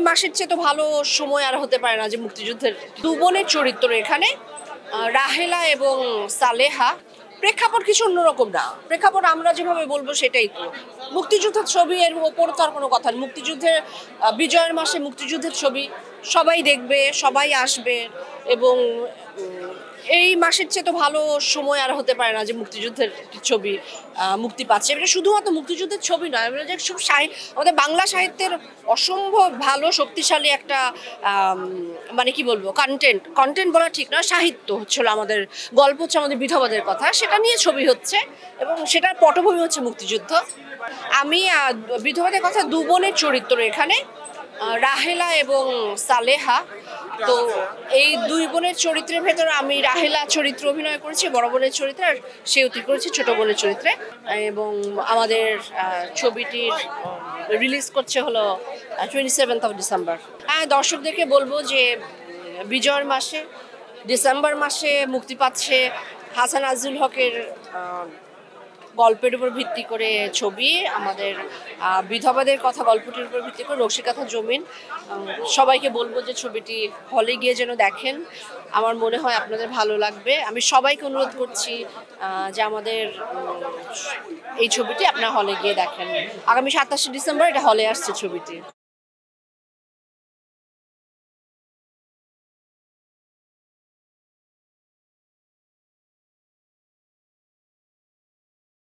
মাসের চেয়ে তো ভালো সময় আর হতে পারে না যে মুক্তিযুদ্ধের দু বোনের চরিত্র এখানে রাহেলা এবং সালেহা। প্রেক্ষাপট কিছু অন্যরকম না, প্রেক্ষাপট আমরা যেভাবে বলবো সেটাই তো। মুক্তিযুদ্ধের ছবি, এর ওপর তো আর কোনো কথা নেই। মুক্তিযুদ্ধের বিজয়ের মাসে মুক্তিযুদ্ধের ছবি সবাই দেখবে, সবাই আসবে, এবং এই মাসের চেয়ে তো ভালো সময় আর হতে পারে না যে মুক্তিযুদ্ধের ছবি মুক্তি পাচ্ছে। এটা শুধুমাত্র মুক্তিযুদ্ধের ছবি নয়, যে সব আমাদের বাংলা সাহিত্যের অসম্ভব ভালো শক্তিশালী একটা মানে কি বলবো, কন্টেন্ট বলা ঠিক না, সাহিত্য হচ্ছিল আমাদের, গল্প হচ্ছে আমাদের বিধবাদের কথা, সেটা নিয়ে ছবি হচ্ছে এবং সেটার পটভূমি হচ্ছে মুক্তিযুদ্ধ। আমি বিধবাদের কথা দু বোনের চরিত্র এখানে রাহেলা এবং সালেহা। তো এই দুই বোনের চরিত্রের ভেতরে আমি রাহেলা চরিত্র অভিনয় করেছি, বড় বোনের চরিত্রে, আর সেউতি করেছি ছোট বোনের চরিত্রে। এবং আমাদের ছবিটির রিলিজ করছে হলো 27 ডিসেম্বর। দর্শকদেরকে বলবো যে বিজয়ের মাসে, ডিসেম্বর মাসে মুক্তি পাচ্ছে হাসান আজিজুল হকের গল্পের উপর ভিত্তি করে ছবি, আমাদের বিধবাদের কথা গল্পটির উপর ভিত্তি করে রসিকথা জমিন। সবাইকে বলবো যে ছবিটি হলে গিয়ে যেন দেখেন, আমার মনে হয় আপনাদের ভালো লাগবে। আমি সবাইকে অনুরোধ করছি যে আমাদের এই ছবিটি আপনারা হলে গিয়ে দেখেন। আগামী 27 ডিসেম্বর এটা হলে আসছে ছবিটি।